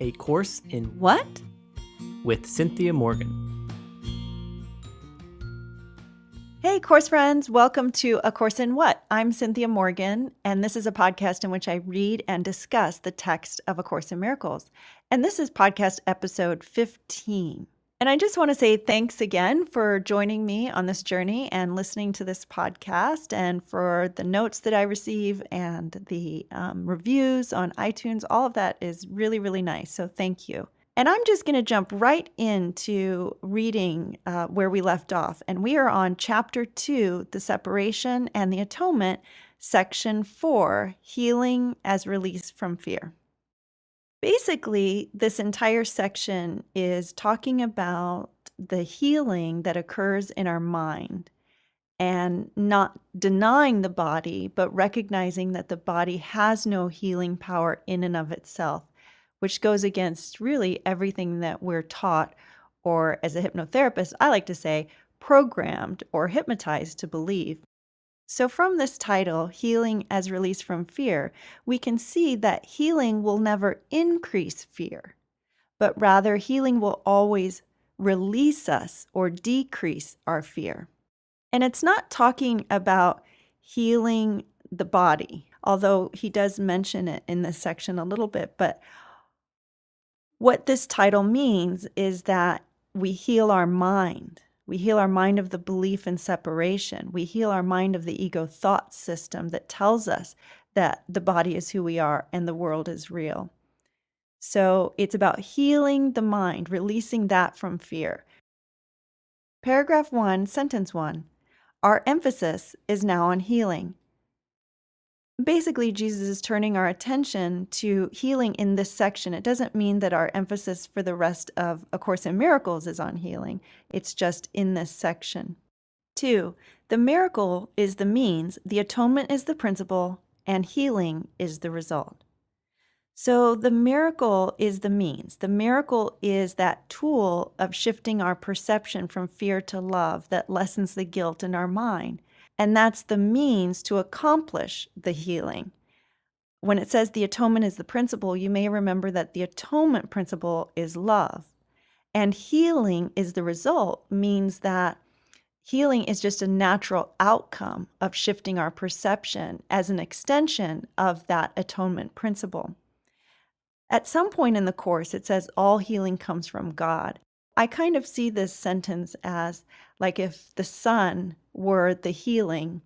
A Course in What? with Cynthia Morgan. Hey, course friends, welcome to A Course in What? I'm Cynthia Morgan, and this is a podcast in which I read and discuss the text of A Course in Miracles. And this is podcast episode 15. And I just want to say thanks again for joining me on this journey and listening to this podcast, and for the notes that I receive and the reviews on iTunes. All of that is really, really nice. So thank you. And I'm just going to jump right into reading where we left off. And we are on Chapter 2, The Separation and the Atonement, Section 4, Healing as Release from Fear. Basically, this entire section is talking about the healing that occurs in our mind and not denying the body, but recognizing that the body has no healing power in and of itself, which goes against really everything that we're taught, or as a hypnotherapist, I like to say, programmed or hypnotized to believe. So from this title, Healing as Release from Fear, we can see that healing will never increase fear, but rather healing will always release us or decrease our fear. And it's not talking about healing the body, although he does mention it in this section a little bit, but what this title means is that we heal our mind. We heal our mind of the belief in separation. We heal our mind of the ego thought system that tells us that the body is who we are and the world is real. So it's about healing the mind, releasing that from fear. Paragraph 1, sentence 1. Our emphasis is now on healing. Basically, Jesus is turning our attention to healing in this section. It doesn't mean that our emphasis for the rest of A Course in Miracles is on healing. It's just in this section. 2, the miracle is the means, the atonement is the principle, and healing is the result. So the miracle is the means. The miracle is that tool of shifting our perception from fear to love that lessens the guilt in our mind. And that's the means to accomplish the healing. When it says the atonement is the principle, you may remember that the atonement principle is love. And healing is the result, means that healing is just a natural outcome of shifting our perception as an extension of that atonement principle. At some point in the Course, it says all healing comes from God. I kind of see this sentence as like if the sun were the healing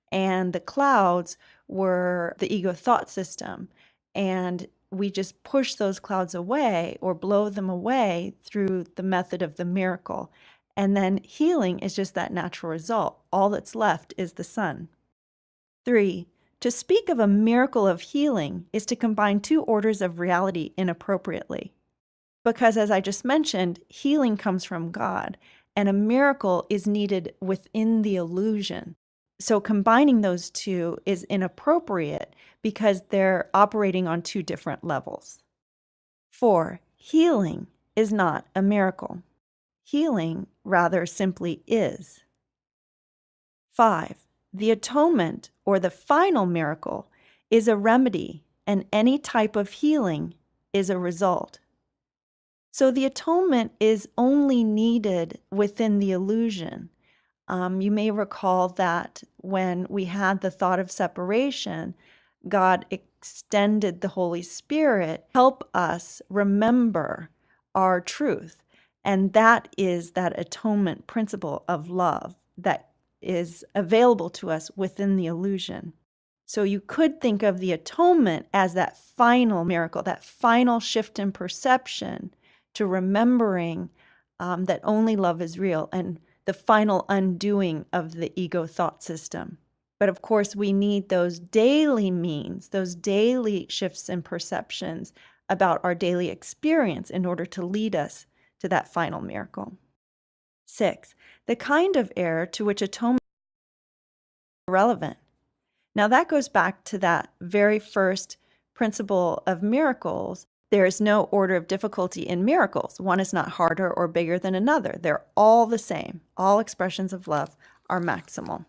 and the clouds were the ego thought system, and we just push those clouds away or blow them away through the method of the miracle. And then healing is just that natural result. All that's left is the sun. 3, to speak of a miracle of healing is to combine two orders of reality inappropriately. Because as I just mentioned, healing comes from God, and a miracle is needed within the illusion. So combining those two is inappropriate because they're operating on two different levels. 4, healing is not a miracle. Healing rather simply is. 5, the atonement or the final miracle is a remedy, and any type of healing is a result. So the atonement is only needed within the illusion. You may recall that when we had the thought of separation, God extended the Holy Spirit, help us remember our truth. And that is that atonement principle of love that is available to us within the illusion. So you could think of the atonement as that final miracle, that final shift in perception to remembering that only love is real, and the final undoing of the ego thought system. But of course, we need those daily means, those daily shifts in perceptions about our daily experience in order to lead us to that final miracle. 6, the kind of error to which atonement is irrelevant. Now that goes back to that very first principle of miracles. There is no order of difficulty in miracles. One is not harder or bigger than another. They're all the same. All expressions of love are maximal.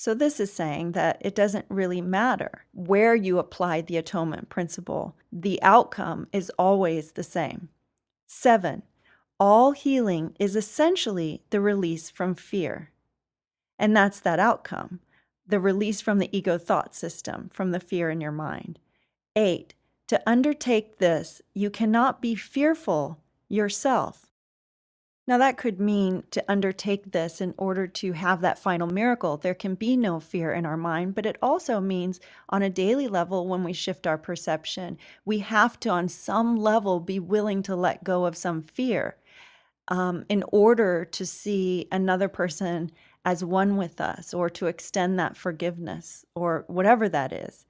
So this is saying that it doesn't really matter where you apply the atonement principle. The outcome is always the same. 7, all healing is essentially the release from fear. And that's that outcome, the release from the ego thought system, from the fear in your mind. 8, to undertake this, you cannot be fearful yourself. Now, that could mean to undertake this in order to have that final miracle. There can be no fear in our mind, but it also means on a daily level, when we shift our perception, we have to, on some level, be willing to let go of some fear in order to see another person as one with us, or to extend that forgiveness, or whatever that is.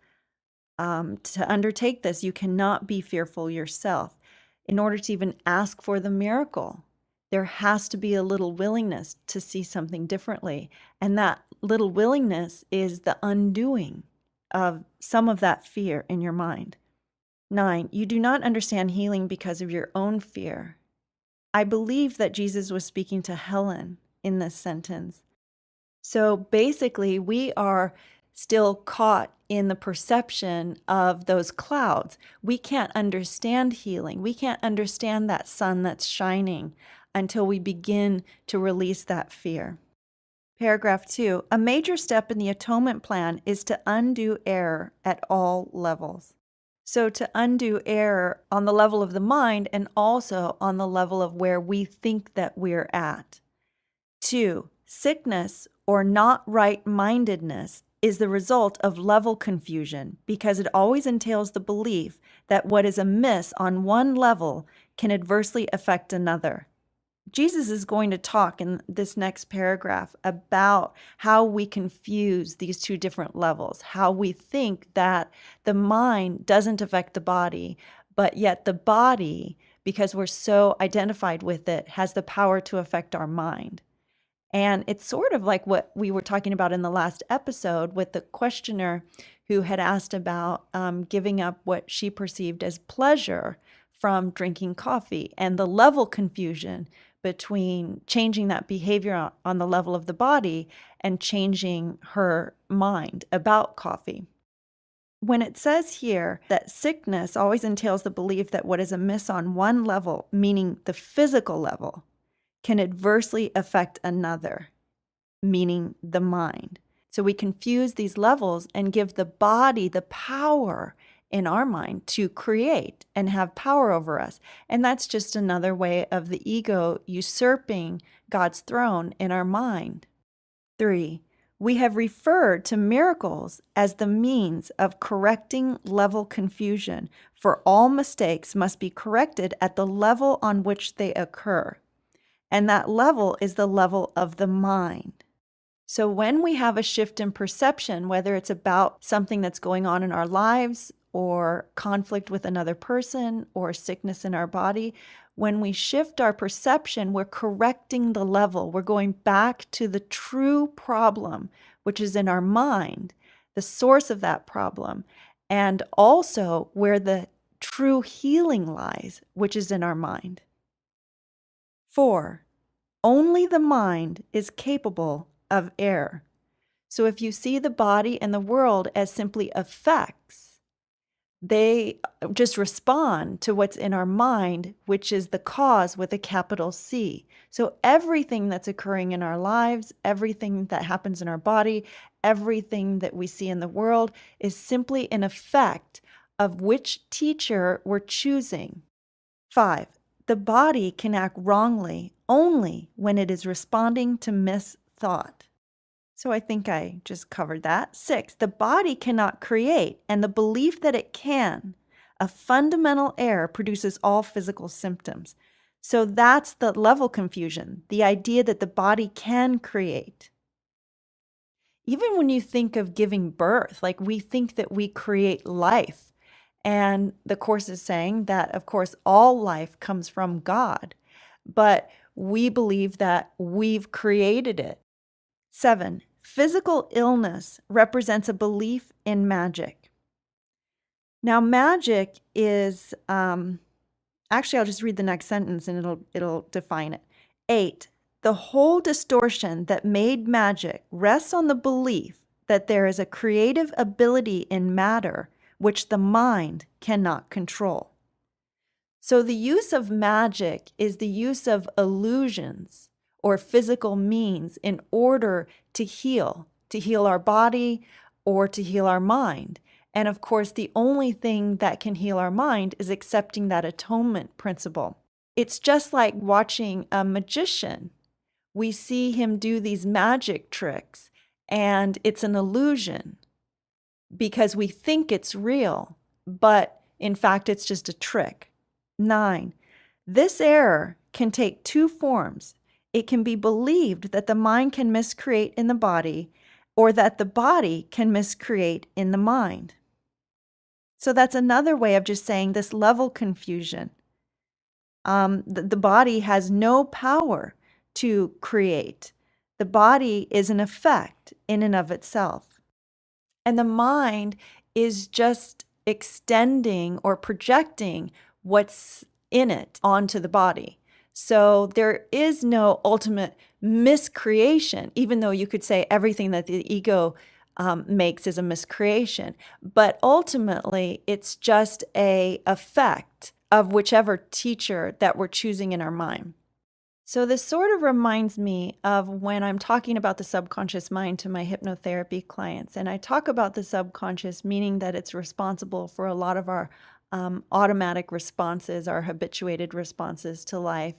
To undertake this, you cannot be fearful yourself. In order to even ask for the miracle, there has to be a little willingness to see something differently. And that little willingness is the undoing of some of that fear in your mind. 9, you do not understand healing because of your own fear. I believe that Jesus was speaking to Helen in this sentence. So basically, we are still caught in the perception of those clouds. We can't understand healing. We can't understand that sun that's shining until we begin to release that fear. Paragraph 2, a major step in the atonement plan is to undo error at all levels. So to undo error on the level of the mind and also on the level of where we think that we're at. 2, sickness or not right-mindedness is the result of level confusion because it always entails the belief that what is amiss on one level can adversely affect another. Jesus is going to talk in this next paragraph about how we confuse these two different levels, how we think that the mind doesn't affect the body, but yet the body, because we're so identified with it, has the power to affect our mind. And it's sort of like what we were talking about in the last episode with the questioner who had asked about giving up what she perceived as pleasure from drinking coffee, and the level confusion between changing that behavior on the level of the body and changing her mind about coffee. When it says here that sickness always entails the belief that what is amiss on one level, meaning the physical level, can adversely affect another, meaning the mind. So we confuse these levels and give the body the power in our mind to create and have power over us. And that's just another way of the ego usurping God's throne in our mind. 3, we have referred to miracles as the means of correcting level confusion, for all mistakes must be corrected at the level on which they occur. And that level is the level of the mind. So when we have a shift in perception, whether it's about something that's going on in our lives or conflict with another person or sickness in our body, when we shift our perception, we're correcting the level. We're going back to the true problem, which is in our mind, the source of that problem, and also where the true healing lies, which is in our mind. 4, only the mind is capable of error. So if you see the body and the world as simply effects, they just respond to what's in our mind, which is the cause with a capital C. So everything that's occurring in our lives, everything that happens in our body, everything that we see in the world is simply an effect of which teacher we're choosing. 5, the body can act wrongly only when it is responding to misthought. So I think I just covered that. 6, the body cannot create, and the belief that it can, a fundamental error, produces all physical symptoms. So that's the level confusion, the idea that the body can create. Even when you think of giving birth, like we think that we create life. And the Course is saying that, of course, all life comes from God, but we believe that we've created it. 7, physical illness represents a belief in magic. Now, magic is, actually, I'll just read the next sentence and it'll define it. 8, the whole distortion that made magic rests on the belief that there is a creative ability in matter which the mind cannot control. So the use of magic is the use of illusions or physical means in order to heal our body or to heal our mind. And of course, the only thing that can heal our mind is accepting that atonement principle. It's just like watching a magician. We see him do these magic tricks, and it's an illusion because we think it's real, but in fact, it's just a trick. 9. This error can take two forms. It can be believed that the mind can miscreate in the body, or that the body can miscreate in the mind. So that's another way of just saying this level confusion. The body has no power to create. The body is an effect in and of itself. And the mind is just extending or projecting what's in it onto the body. So there is no ultimate miscreation, even though you could say everything that the ego makes is a miscreation. But ultimately, it's just a effect of whichever teacher that we're choosing in our mind. So this sort of reminds me of when I'm talking about the subconscious mind to my hypnotherapy clients. And I talk about the subconscious, meaning that it's responsible for a lot of our automatic responses, our habituated responses to life,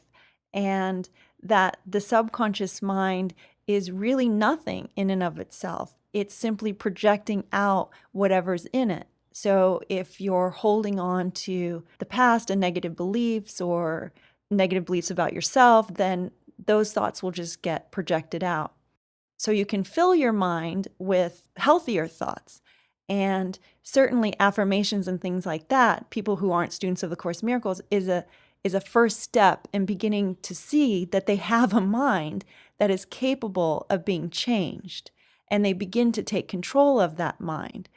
and that the subconscious mind is really nothing in and of itself. It's simply projecting out whatever's in it. So if you're holding on to the past and negative beliefs or negative beliefs about yourself, then those thoughts will just get projected out. So you can fill your mind with healthier thoughts. And certainly affirmations and things like that, people who aren't students of the Course in Miracles, is a first step in beginning to see that they have a mind that is capable of being changed. And they begin to take control of that mind.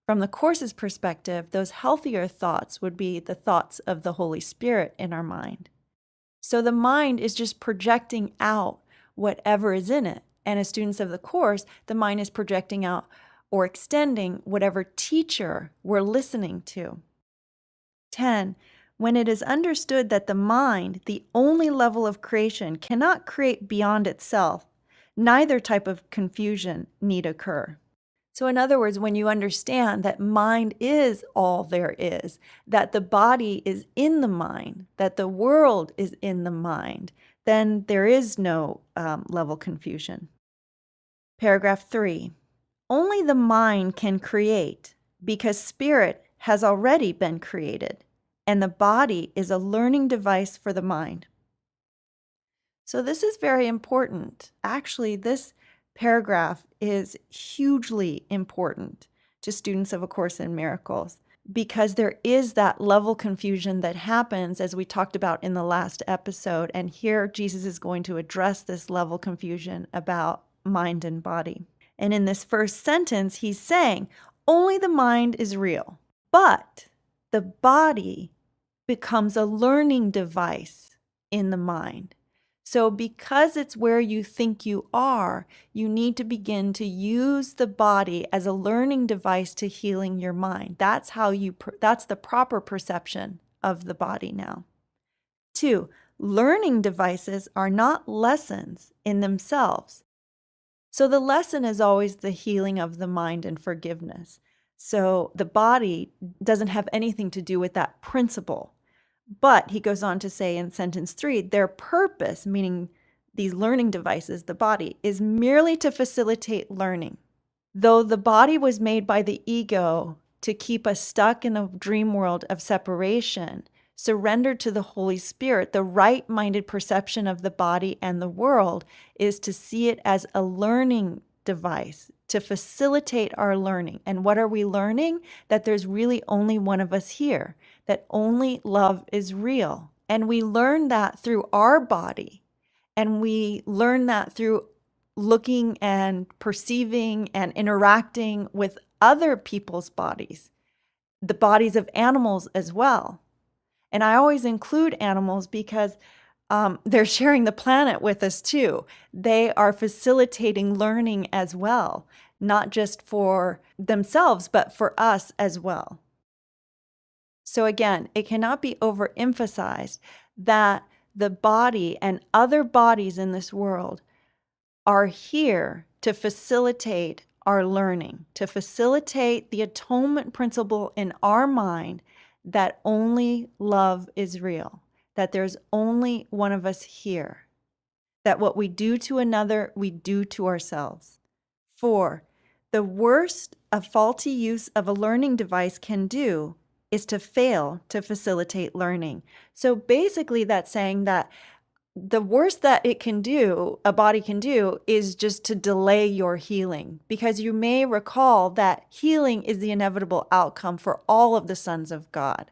From the Course's perspective, those healthier thoughts would be the thoughts of the Holy Spirit in our mind. So the mind is just projecting out whatever is in it. And as students of the Course, the mind is projecting out or extending whatever teacher we're listening to. 10. When it is understood that the mind, the only level of creation, cannot create beyond itself, neither type of confusion need occur. So in other words, when you understand that mind is all there is, that the body is in the mind, that the world is in the mind, then there is no level confusion. Paragraph 3. Only the mind can create because spirit has already been created, and the body is a learning device for the mind. So this is very important. Actually, this paragraph is hugely important to students of A Course in Miracles because there is that level confusion that happens, as we talked about in the last episode. And here Jesus is going to address this level confusion about mind and body. And in this first sentence, he's saying, only the mind is real, but the body becomes a learning device in the mind. So because it's where you think you are, you need to begin to use the body as a learning device to healing your mind. That's that's the proper perception of the body now. 2, learning devices are not lessons in themselves. So the lesson is always the healing of the mind and forgiveness. So the body doesn't have anything to do with that principle. But he goes on to say in sentence 3, their purpose, meaning these learning devices, the body, is merely to facilitate learning. Though the body was made by the ego to keep us stuck in a dream world of separation, surrendered to the Holy Spirit, the right-minded perception of the body and the world is to see it as a learning device to facilitate our learning. And what are we learning? That there's really only one of us here, that only love is real. And we learn that through our body. And we learn that through looking and perceiving and interacting with other people's bodies, the bodies of animals as well. And I always include animals because they're sharing the planet with us too. They are facilitating learning as well. not just for themselves, but for us as well. So again, it cannot be overemphasized that the body and other bodies in this world are here to facilitate our learning, to facilitate the atonement principle in our mind that only love is real, that there's only one of us here, that what we do to another, we do to ourselves. 4, the worst a faulty use of a learning device can do is to fail to facilitate learning. So basically that's saying that the worst that it can do, a body can do, is just to delay your healing. Because you may recall that healing is the inevitable outcome for all of the sons of God.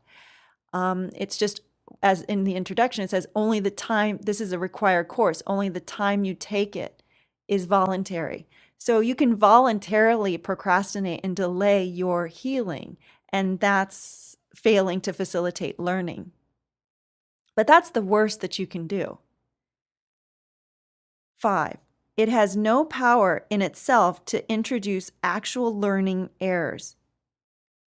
It's just, as in the introduction, it says only the time, this is a required course, only the time you take it is voluntary. So you can voluntarily procrastinate and delay your healing, and that's failing to facilitate learning. But that's the worst that you can do. 5, it has no power in itself to introduce actual learning errors.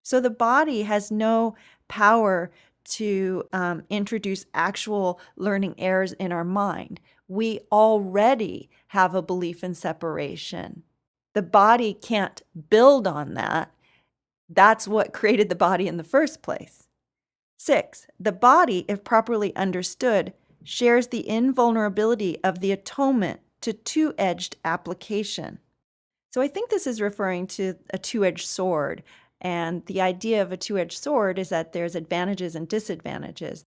So the body has no power to introduce actual learning errors in our mind. We already have a belief in separation. The body can't build on that. That's what created the body in the first place. 6, the body, if properly understood, shares the invulnerability of the atonement to two-edged application. So I think this is referring to a two-edged sword. And the idea of a two-edged sword is that there's advantages and disadvantages.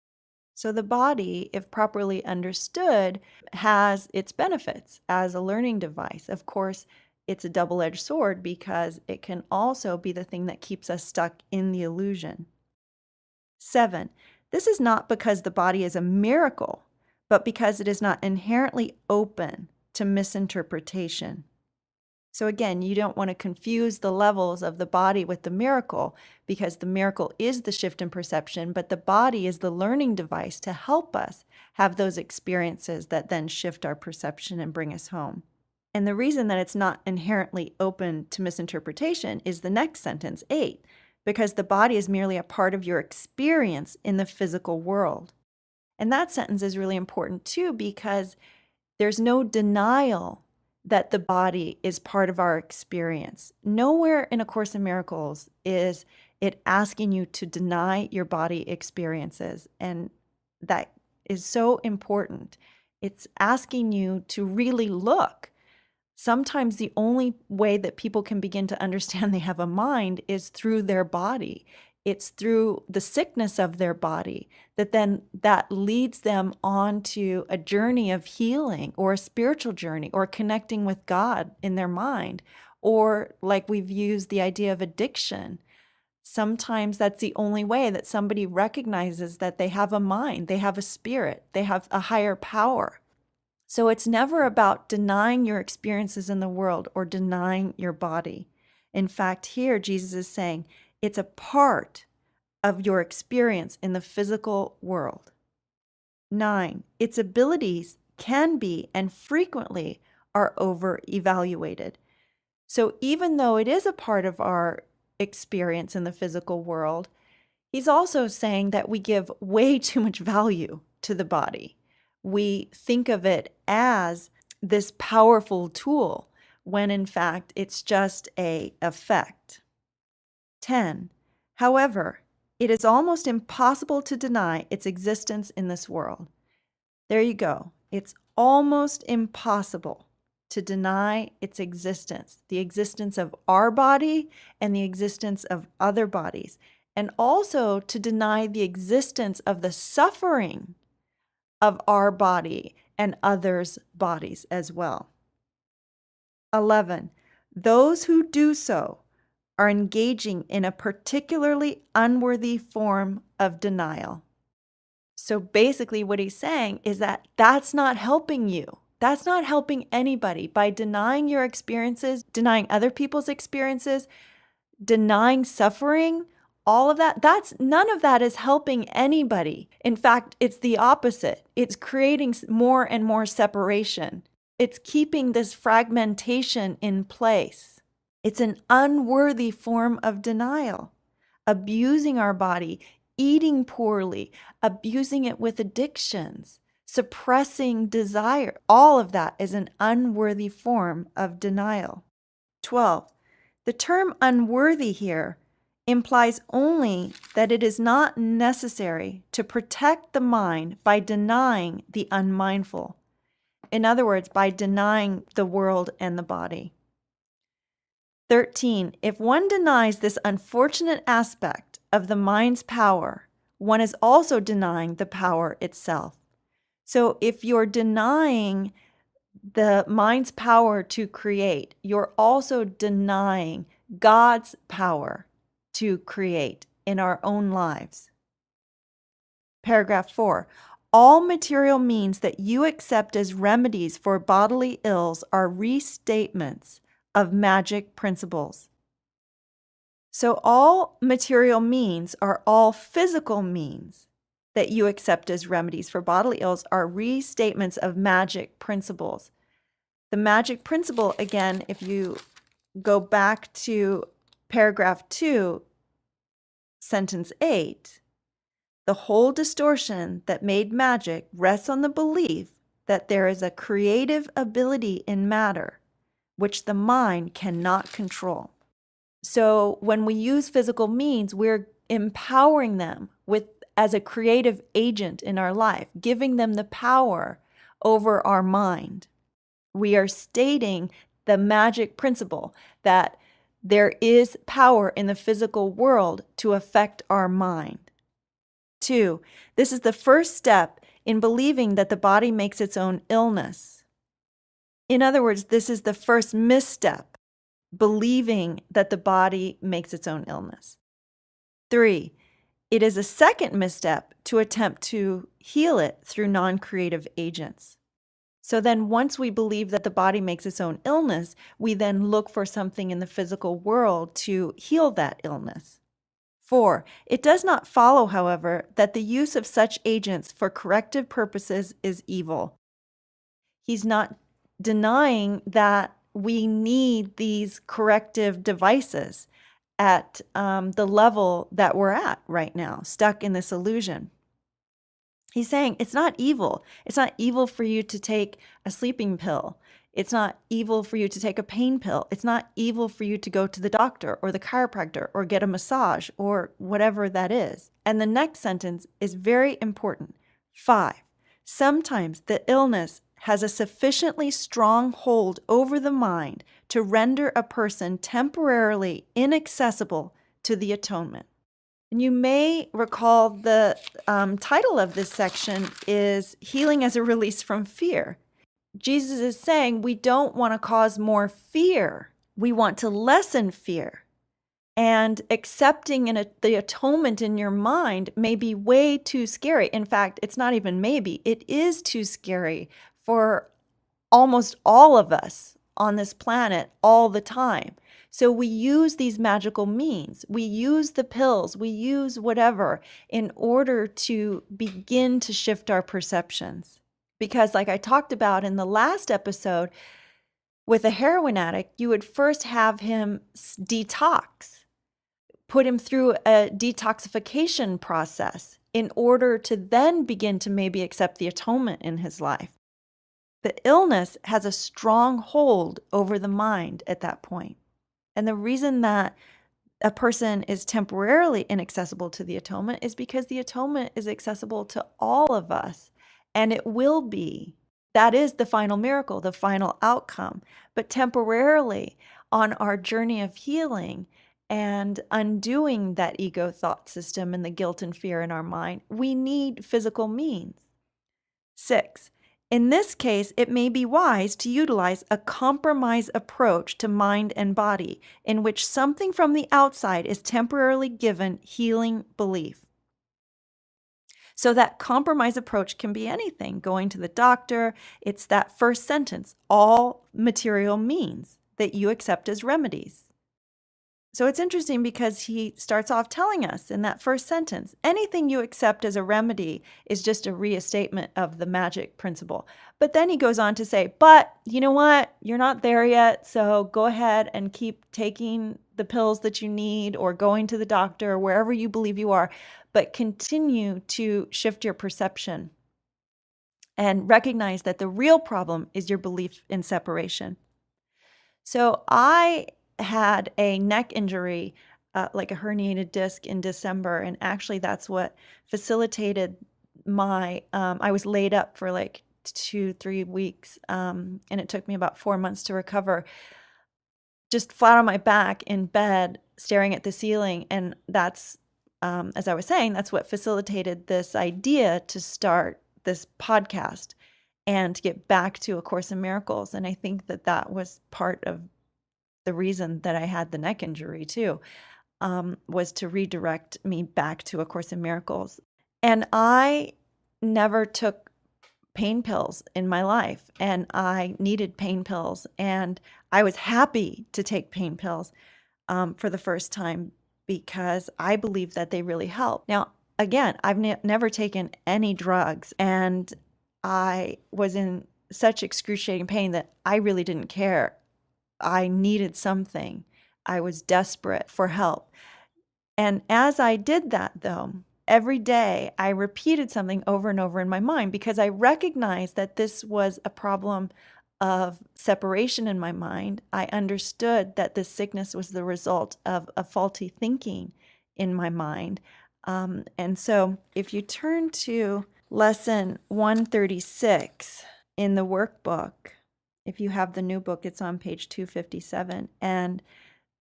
So the body, if properly understood, has its benefits as a learning device. Of course, it's a double-edged sword because it can also be the thing that keeps us stuck in the illusion. 7, this is not because the body is a miracle, but because it is not inherently open to misinterpretation. So again, you don't want to confuse the levels of the body with the miracle, because the miracle is the shift in perception, but the body is the learning device to help us have those experiences that then shift our perception and bring us home. And the reason that it's not inherently open to misinterpretation is the next sentence, 8, because the body is merely a part of your experience in the physical world. And that sentence is really important too, because there's no denial that the body is part of our experience. Nowhere in A Course in Miracles is it asking you to deny your body experiences. And that is so important. It's asking you to really look. Sometimes the only way that people can begin to understand they have a mind is through their body. It's through the sickness of their body that leads them on to a journey of healing, or a spiritual journey, or connecting with God in their mind. Or like we've used the idea of addiction. Sometimes that's the only way that somebody recognizes that they have a mind, they have a spirit, they have a higher power. So it's never about denying your experiences in the world or denying your body. In fact, here Jesus is saying it's a part of your experience in the physical world. 9, its abilities can be and frequently are over-evaluated. So even though it is a part of our experience in the physical world, he's also saying that we give way too much value to the body. We think of it as this powerful tool when in fact it's just an effect. 10, however, it is almost impossible to deny its existence in this world. There you go. It's almost impossible to deny its existence, the existence of our body and the existence of other bodies, and also to deny the existence of the suffering of our body and others' bodies as well. 11, those who do so are engaging in a particularly unworthy form of denial. So basically what he's saying is that that's not helping you. That's not helping anybody. By denying your experiences, denying other people's experiences, denying suffering, all of that, none of that is helping anybody. In fact, it's the opposite. It's creating more and more separation. It's keeping this fragmentation in place. It's an unworthy form of denial, abusing our body, eating poorly, abusing it with addictions, suppressing desire. All of that is an unworthy form of denial. 12. The term unworthy here implies only that it is not necessary to protect the mind by denying the unmindful. In other words, by denying the world and the body. 13. If one denies this unfortunate aspect of the mind's power, one is also denying the power itself. So if you're denying the mind's power to create, you're also denying God's power to create in our own lives. Paragraph 4. All material means that you accept as remedies for bodily ills are restatements of magic principles. So all material means are all physical means that you accept as remedies for bodily ills are restatements of magic principles. The magic principle, again, if you go back to paragraph 2, sentence 8, the whole distortion that made magic rests on the belief that there is a creative ability in matter which the mind cannot control. So when we use physical means, we're empowering them as a creative agent in our life, giving them the power over our mind. We are stating the magic principle that there is power in the physical world to affect our mind. 2, this is the first step in believing that the body makes its own illness. In other words, this is the first misstep, believing that the body makes its own illness. 3, it is a second misstep to attempt to heal it through non-creative agents. So then once we believe that the body makes its own illness, we then look for something in the physical world to heal that illness. 4, it does not follow, however, that the use of such agents for corrective purposes is evil. He's not denying that we need these corrective devices at the level that we're at right now, stuck in this illusion. He's saying it's not evil. It's not evil for you to take a sleeping pill. It's not evil for you to take a pain pill. It's not evil for you to go to the doctor or the chiropractor or get a massage or whatever that is. And the next sentence is very important. 5, sometimes the illness has a sufficiently strong hold over the mind to render a person temporarily inaccessible to the atonement. And you may recall the title of this section is Healing as a Release from Fear. Jesus is saying we don't want to cause more fear. We want to lessen fear. And accepting the atonement in your mind may be way too scary. In fact, it's not even maybe. It is too scary for almost all of us on this planet all the time. So we use these magical means. We use the pills. We use whatever in order to begin to shift our perceptions. Because like I talked about in the last episode, with a heroin addict, you would first have him detox, put him through a detoxification process in order to then begin to maybe accept the atonement in his life. The illness has a strong hold over the mind at that point. And the reason that a person is temporarily inaccessible to the atonement is because the atonement is accessible to all of us, and it will be. That is the final miracle, the final outcome. But temporarily on our journey of healing and undoing that ego thought system and the guilt and fear in our mind, we need physical means. 6, in this case, it may be wise to utilize a compromise approach to mind and body, in which something from the outside is temporarily given healing belief. So that compromise approach can be anything. Going to the doctor, it's that first sentence, all material means that you accept as remedies. So it's interesting because he starts off telling us in that first sentence, anything you accept as a remedy is just a restatement of the magic principle. But then he goes on to say, but you know what? You're not there yet. So go ahead and keep taking the pills that you need or going to the doctor or wherever you believe you are, but continue to shift your perception and recognize that the real problem is your belief in separation. So I had a neck injury, like a herniated disc in December, and actually that's what facilitated my, I was laid up for like 2, 3 weeks, and it took me about 4 months to recover, just flat on my back in bed, staring at the ceiling. And that's, as I was saying, that's what facilitated this idea to start this podcast and to get back to A Course in Miracles. And I think that that was part of the reason that I had the neck injury too, was to redirect me back to A Course in Miracles. And I never took pain pills in my life, and I needed pain pills, and I was happy to take pain pills for the first time because I believe that they really help. Now, again, I've never taken any drugs, and I was in such excruciating pain that I really didn't care. I needed something. I was desperate for help. And as I did that, though, every day I repeated something over and over in my mind because I recognized that this was a problem of separation in my mind. I understood that this sickness was the result of a faulty thinking in my mind. And so if you turn to lesson 136 in the workbook, if you have the new book, it's on page 257. And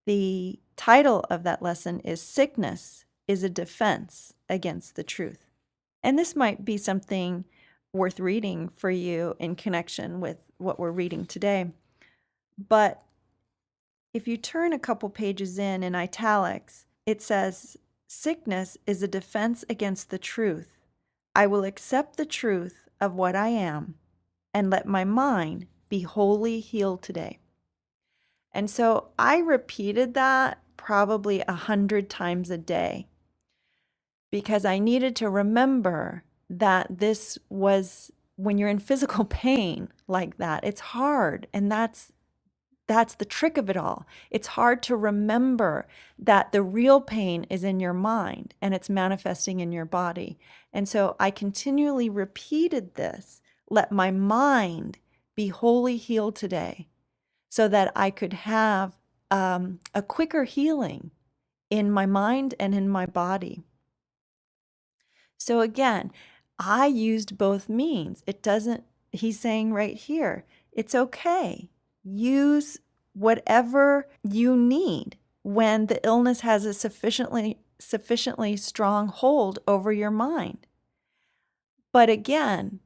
the title of that lesson is Sickness is a Defense Against the Truth. And this might be something worth reading for you in connection with what we're reading today. But if you turn a couple pages in italics, it says, Sickness is a defense against the truth. I will accept the truth of what I am and let my mind be wholly healed today. And so I repeated that probably 100 times a day because I needed to remember that this was, when you're in physical pain like that, it's hard. And that's the trick of it all. It's hard to remember that the real pain is in your mind and it's manifesting in your body. And so I continually repeated this, let my mind be wholly healed today, so that I could have a quicker healing in my mind and in my body. So again, I used both means. He's saying right here, it's okay. Use whatever you need when the illness has a sufficiently strong hold over your mind. But again,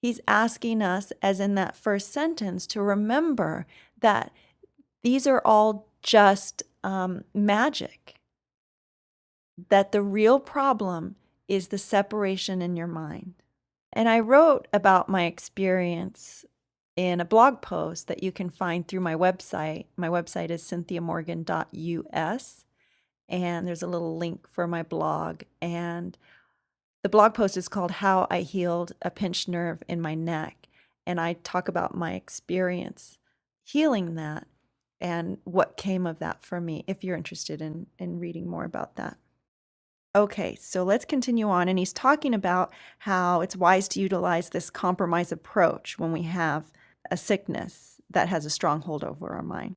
he's asking us, as in that first sentence, to remember that these are all just magic, that the real problem is the separation in your mind. And I wrote about my experience in a blog post that you can find through my website. My website is cynthiamorgan.us, and there's a little link for my blog. And the blog post is called How I Healed a Pinched Nerve in My Neck. And I talk about my experience healing that and what came of that for me, if you're interested in reading more about that. Okay, so let's continue on. And he's talking about how it's wise to utilize this compromise approach when we have a sickness that has a strong hold over our mind.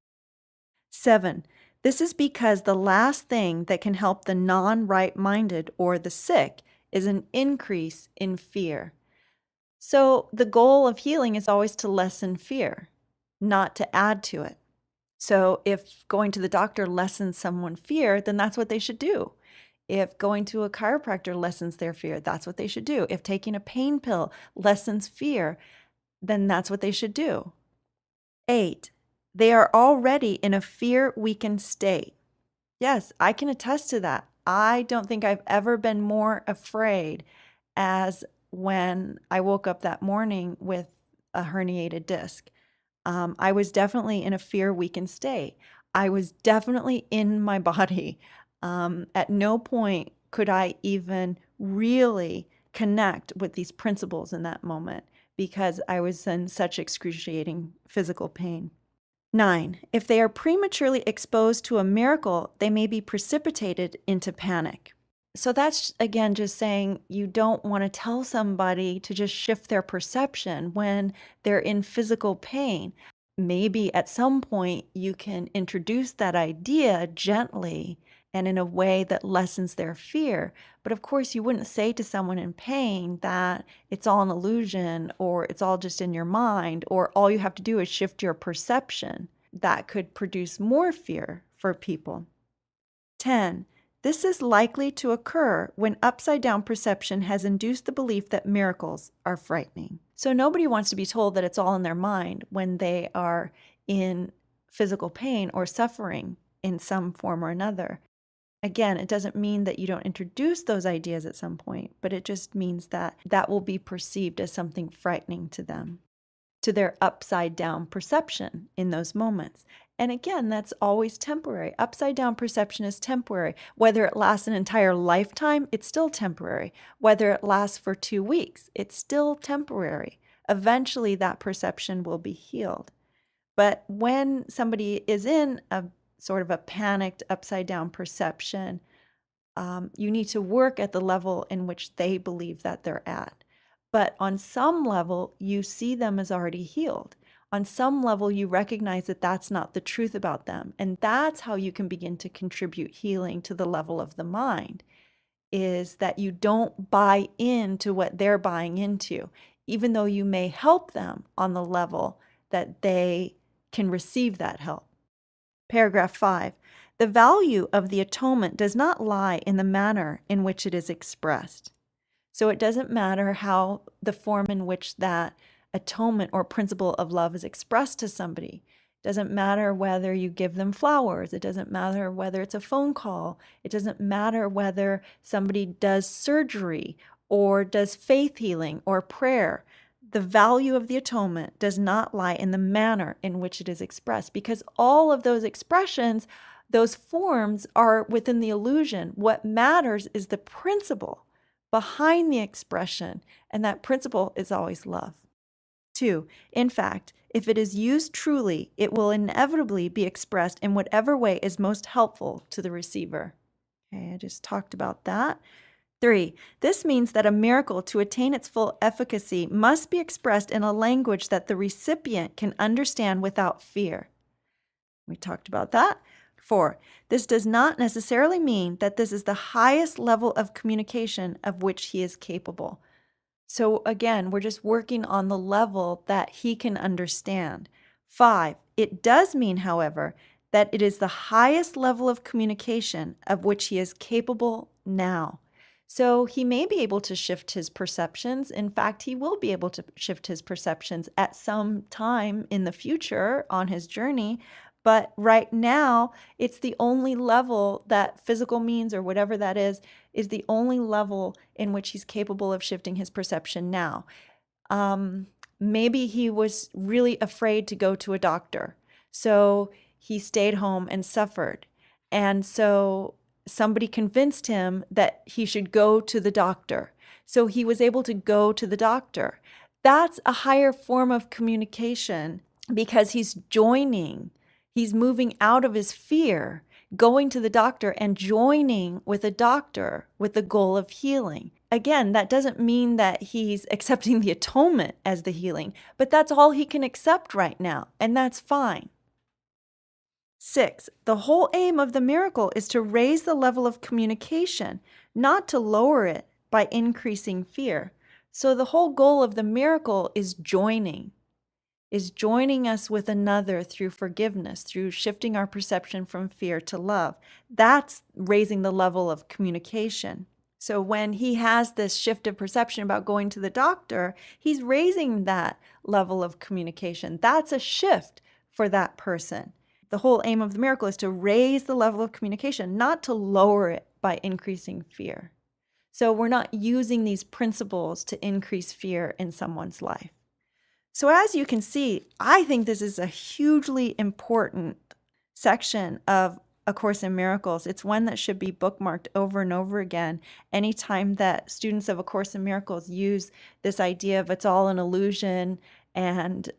7, this is because the last thing that can help the non-right-minded or the sick is an increase in fear. So the goal of healing is always to lessen fear, not to add to it. So if going to the doctor lessens someone's fear, then that's what they should do. If going to a chiropractor lessens their fear, that's what they should do. If taking a pain pill lessens fear, then that's what they should do. 8, they are already in a fear-weakened state. Yes, I can attest to that. I don't think I've ever been more afraid as when I woke up that morning with a herniated disc. I was definitely in a fear-weakened state. I was definitely in my body. At no point could I even really connect with these principles in that moment because I was in such excruciating physical pain. 9. If they are prematurely exposed to a miracle, they may be precipitated into panic. So that's again just saying you don't want to tell somebody to just shift their perception when they're in physical pain. Maybe at some point you can introduce that idea gently and in a way that lessens their fear. But of course, you wouldn't say to someone in pain that it's all an illusion or it's all just in your mind or all you have to do is shift your perception. That could produce more fear for people. 10. This is likely to occur when upside-down perception has induced the belief that miracles are frightening. So nobody wants to be told that it's all in their mind when they are in physical pain or suffering in some form or another. Again, it doesn't mean that you don't introduce those ideas at some point, but it just means that that will be perceived as something frightening to them, to their upside-down perception in those moments. And again, that's always temporary. Upside-down perception is temporary. Whether it lasts an entire lifetime, it's still temporary. Whether it lasts for 2 weeks, it's still temporary. Eventually, that perception will be healed. But when somebody is in a sort of a panicked upside-down perception, you need to work at the level in which they believe that they're at. But on some level, you see them as already healed. On some level, you recognize that that's not the truth about them. And that's how you can begin to contribute healing to the level of the mind, is that you don't buy into what they're buying into, even though you may help them on the level that they can receive that help. Paragraph 5. The value of the atonement does not lie in the manner in which it is expressed. So it doesn't matter how the form in which that atonement or principle of love is expressed to somebody. It doesn't matter whether you give them flowers. It doesn't matter whether it's a phone call. It doesn't matter whether somebody does surgery or does faith healing or prayer. The value of the atonement does not lie in the manner in which it is expressed, because all of those expressions, those forms are within the illusion. What matters is the principle behind the expression, and that principle is always love. 2. In fact, if it is used truly, it will inevitably be expressed in whatever way is most helpful to the receiver. Okay, I just talked about that. 3. This means that a miracle, to attain its full efficacy, must be expressed in a language that the recipient can understand without fear. We talked about that. 4. This does not necessarily mean that this is the highest level of communication of which he is capable. So again, we're just working on the level that he can understand. 5. It does mean, however, that it is the highest level of communication of which he is capable now. So he may be able to shift his perceptions. In fact, he will be able to shift his perceptions at some time in the future on his journey. But right now, it's the only level that physical means, or whatever that is the only level in which he's capable of shifting his perception now. Maybe he was really afraid to go to a doctor, so he stayed home and suffered. And so somebody convinced him that he should go to the doctor. So he was able to go to the doctor. That's a higher form of communication because he's joining. He's moving out of his fear, going to the doctor and joining with a doctor with the goal of healing. Again, that doesn't mean that he's accepting the atonement as the healing, but that's all he can accept right now, and that's fine. 6. The whole aim of the miracle is to raise the level of communication, not to lower it by increasing fear. So the whole goal of the miracle is joining us with another through forgiveness, through shifting our perception from fear to love. That's raising the level of communication. So when he has this shift of perception about going to the doctor, he's raising that level of communication. That's a shift for that person. The whole aim of the miracle is to raise the level of communication, not to lower it by increasing fear. So we're not using these principles to increase fear in someone's life. So as you can see, I think this is a hugely important section of A Course in Miracles. It's one that should be bookmarked over and over again. Anytime that students of A Course in Miracles use this idea of it's all an illusion and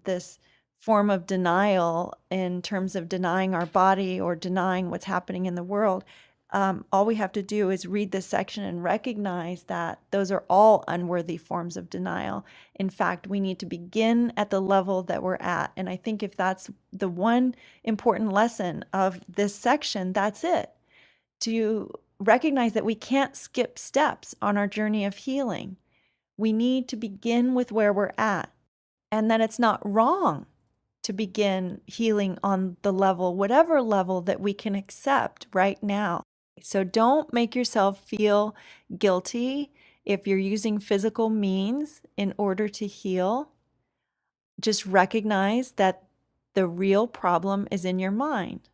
this form of denial in terms of denying our body or denying what's happening in the world, all we have to do is read this section and recognize that those are all unworthy forms of denial. In fact, we need to begin at the level that we're at. And I think if that's the one important lesson of this section, that's it. To recognize that we can't skip steps on our journey of healing. We need to begin with where we're at, and that it's not wrong to begin healing on the level, whatever level that we can accept right now. So don't make yourself feel guilty if you're using physical means in order to heal. Just recognize that the real problem is in your mind.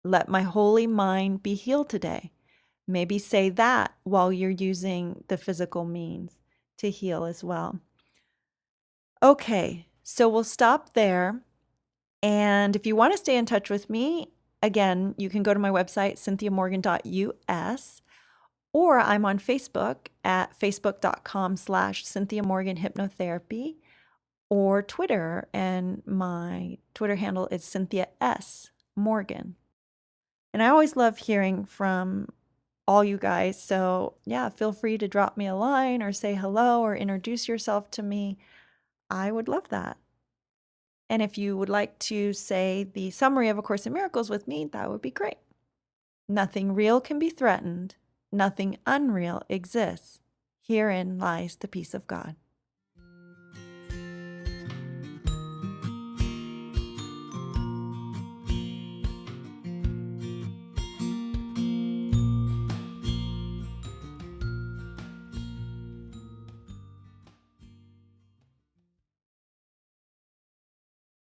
Let my holy mind be healed today. Maybe say that while you're using the physical means to heal as well. Okay, so we'll stop there. And if you want to stay in touch with me, again, you can go to my website, cynthiamorgan.us, or I'm on Facebook at facebook.com/Cynthia Morgan Hypnotherapy, or Twitter, and my Twitter handle is Cynthia S. Morgan. And I always love hearing from all you guys. So yeah, feel free to drop me a line or say hello or introduce yourself to me. I would love that. And if you would like to say the summary of A Course in Miracles with me, that would be great. Nothing real can be threatened. Nothing unreal exists. Herein lies the peace of God.